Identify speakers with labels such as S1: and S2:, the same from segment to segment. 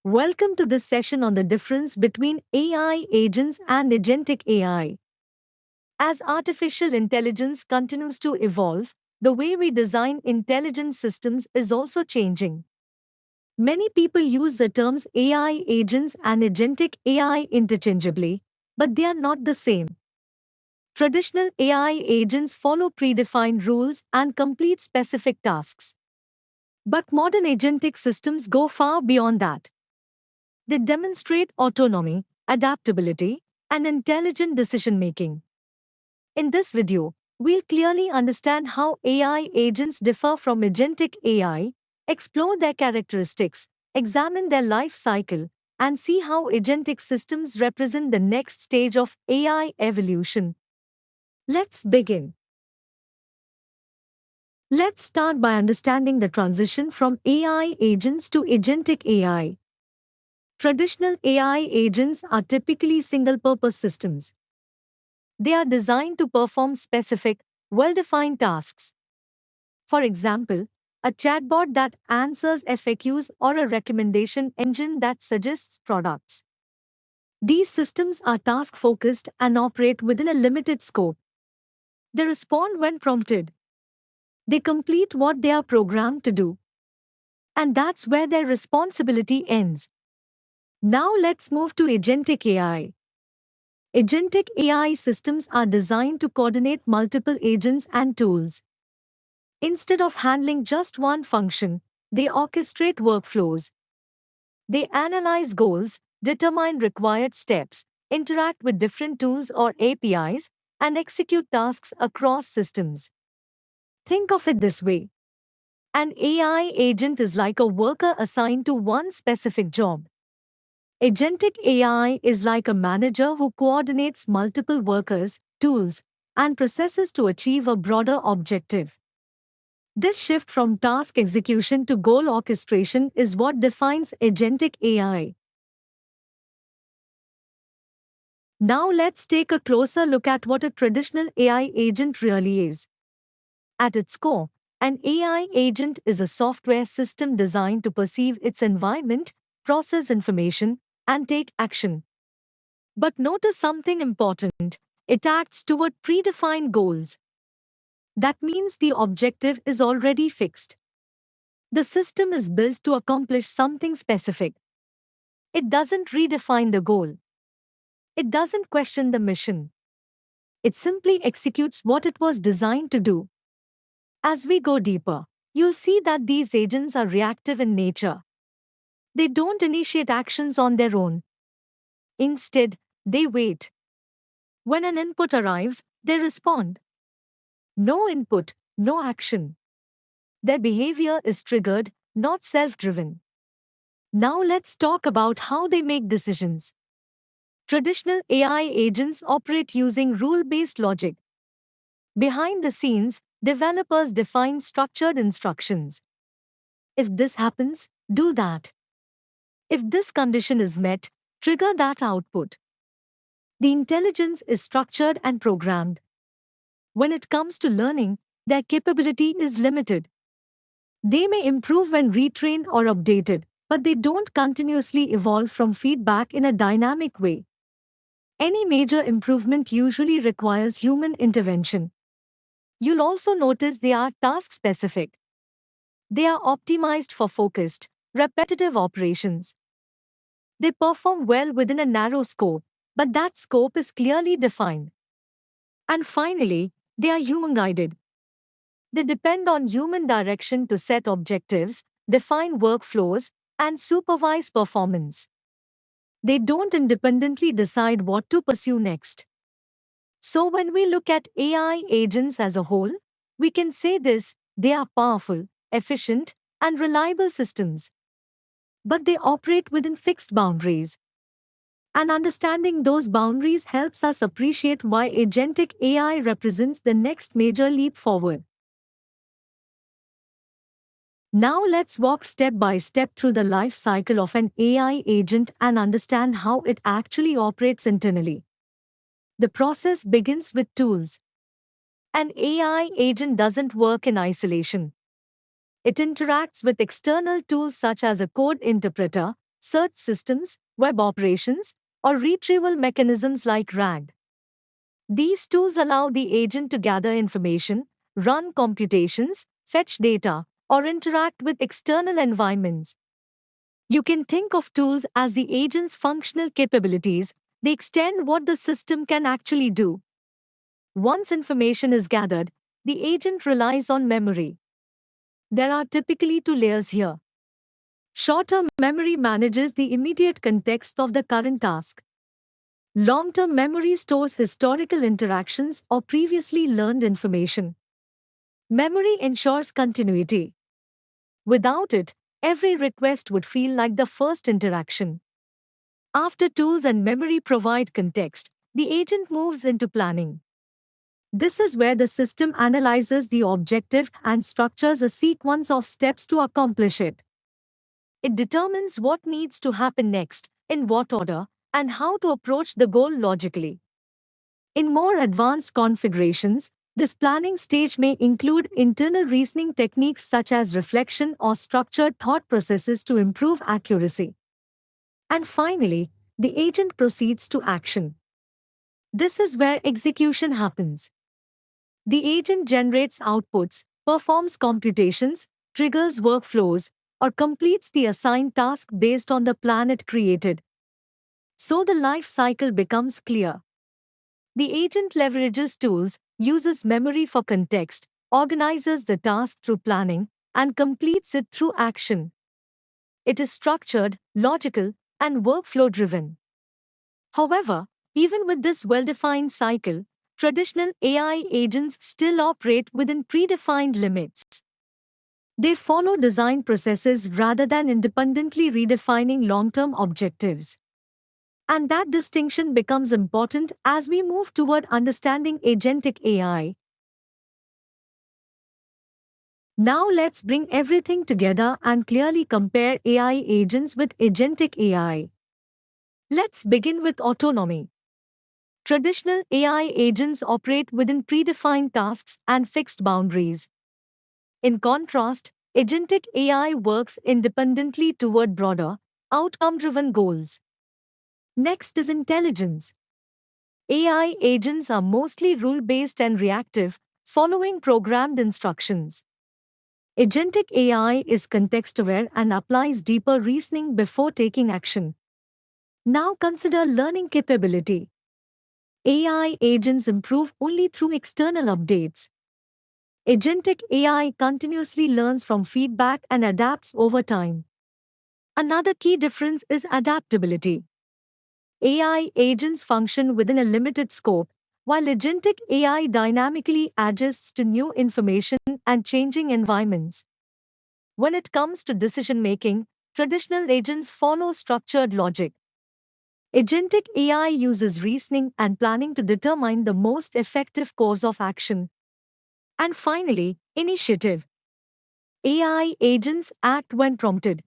S1: Welcome to this session on the difference between AI agents and agentic AI. As artificial intelligence continues to evolve, the way we design intelligent systems is also changing. Many people use the terms AI agents and agentic AI interchangeably, but they are not the same. Traditional AI agents follow predefined rules and complete specific tasks. But modern agentic systems go far beyond that. They demonstrate autonomy, adaptability, and intelligent decision making. In this video, we'll clearly understand how AI agents differ from agentic AI, explore their characteristics, examine their life cycle, and see how agentic systems represent the next stage of AI evolution. Let's begin. Let's start by understanding the transition from AI agents to agentic AI. Traditional AI agents are typically single-purpose systems. They are designed to perform specific, well-defined tasks. For example, a chatbot that answers FAQs or a recommendation engine that suggests products. These systems are task-focused and operate within a limited scope. They respond when prompted. They complete what they are programmed to do. And that's where their responsibility ends. Now let's move to agentic AI. Agentic AI systems are designed to coordinate multiple agents and tools. Instead of handling just one function, they orchestrate workflows. They analyze goals, determine required steps, interact with different tools or APIs, and execute tasks across systems. Think of it this way. An AI agent is like a worker assigned to one specific job. Agentic AI is like a manager who coordinates multiple workers, tools, and processes to achieve a broader objective. This shift from task execution to goal orchestration is what defines agentic AI. Now let's take a closer look at what a traditional AI agent really is. At its core, an AI agent is a software system designed to perceive its environment, process information, and take action. But notice something important. It acts toward predefined goals. That means the objective is already fixed. The system is built to accomplish something specific. It doesn't redefine the goal. It doesn't question the mission. It simply executes what it was designed to do. As we go deeper, you'll see that these agents are reactive in nature. They don't initiate actions on their own. Instead, they wait. When an input arrives, they respond. No input, no action. Their behavior is triggered, not self-driven. Now let's talk about how they make decisions. Traditional AI agents operate using rule-based logic. Behind the scenes, developers define structured instructions. If this happens, do that. If this condition is met, trigger that output. The intelligence is structured and programmed. When it comes to learning, their capability is limited. They may improve when retrained or updated, but they don't continuously evolve from feedback in a dynamic way. Any major improvement usually requires human intervention. You'll also notice they are task-specific. They are optimized for focused, repetitive operations. They perform well within a narrow scope, but that scope is clearly defined. And finally, they are human-guided. They depend on human direction to set objectives, define workflows, and supervise performance. They don't independently decide what to pursue next. So when we look at AI agents as a whole, we can say this: they are powerful, efficient, and reliable systems. But they operate within fixed boundaries. And understanding those boundaries helps us appreciate why agentic AI represents the next major leap forward. Now let's walk step by step through the life cycle of an AI agent and understand how it actually operates internally. The process begins with tools. An AI agent doesn't work in isolation. It interacts with external tools such as a code interpreter, search systems, web operations, or retrieval mechanisms like RAG. These tools allow the agent to gather information, run computations, fetch data, or interact with external environments. You can think of tools as the agent's functional capabilities. They extend what the system can actually do. Once information is gathered, the agent relies on memory. There are typically two layers here. Short-term memory manages the immediate context of the current task. Long-term memory stores historical interactions or previously learned information. Memory ensures continuity. Without it, every request would feel like the first interaction. After tools and memory provide context, the agent moves into planning. This is where the system analyzes the objective and structures a sequence of steps to accomplish it. It determines what needs to happen next, in what order, and how to approach the goal logically. In more advanced configurations, this planning stage may include internal reasoning techniques such as reflection or structured thought processes to improve accuracy. And finally, the agent proceeds to action. This is where execution happens. The agent generates outputs, performs computations, triggers workflows, or completes the assigned task based on the plan it created. So the life cycle becomes clear. The agent leverages tools, uses memory for context, organizes the task through planning, and completes it through action. It is structured, logical, and workflow-driven. However, even with this well-defined cycle, traditional AI agents still operate within predefined limits. They follow design processes rather than independently redefining long-term objectives. And that distinction becomes important as we move toward understanding agentic AI. Now let's bring everything together and clearly compare AI agents with agentic AI. Let's begin with autonomy. Traditional AI agents operate within predefined tasks and fixed boundaries. In contrast, agentic AI works independently toward broader, outcome-driven goals. Next is intelligence. AI agents are mostly rule-based and reactive, following programmed instructions. Agentic AI is context-aware and applies deeper reasoning before taking action. Now consider learning capability. AI agents improve only through external updates. Agentic AI continuously learns from feedback and adapts over time. Another key difference is adaptability. AI agents function within a limited scope, while agentic AI dynamically adjusts to new information and changing environments. When it comes to decision-making, traditional agents follow structured logic. Agentic AI uses reasoning and planning to determine the most effective course of action. And finally, initiative. AI agents act when prompted.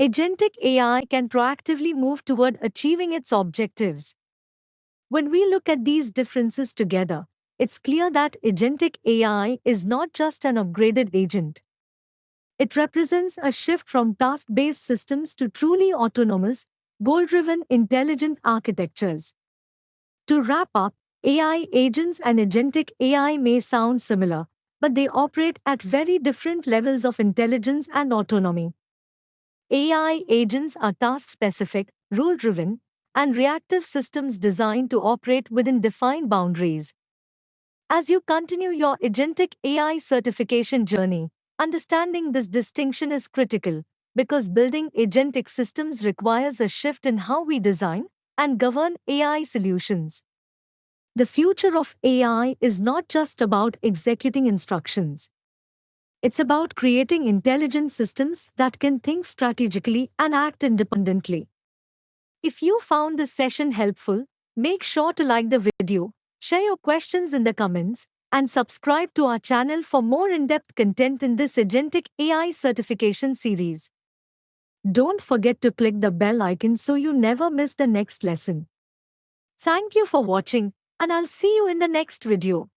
S1: Agentic AI can proactively move toward achieving its objectives. When we look at these differences together, it's clear that agentic AI is not just an upgraded agent. It represents a shift from task-based systems to truly autonomous, goal-driven intelligent architectures. To wrap up, AI agents and agentic AI may sound similar, but they operate at very different levels of intelligence and autonomy. AI agents are task-specific, rule-driven, and reactive systems designed to operate within defined boundaries. As you continue your agentic AI certification journey, understanding this distinction is critical because building agentic systems requires a shift in how we design and govern AI solutions. The future of AI is not just about executing instructions. It's about creating intelligent systems that can think strategically and act independently. If you found this session helpful, make sure to like the video, share your questions in the comments, and subscribe to our channel for more in-depth content in this agentic AI certification series. Don't forget to click the bell icon so you never miss the next lesson. Thank you for watching, and I'll see you in the next video.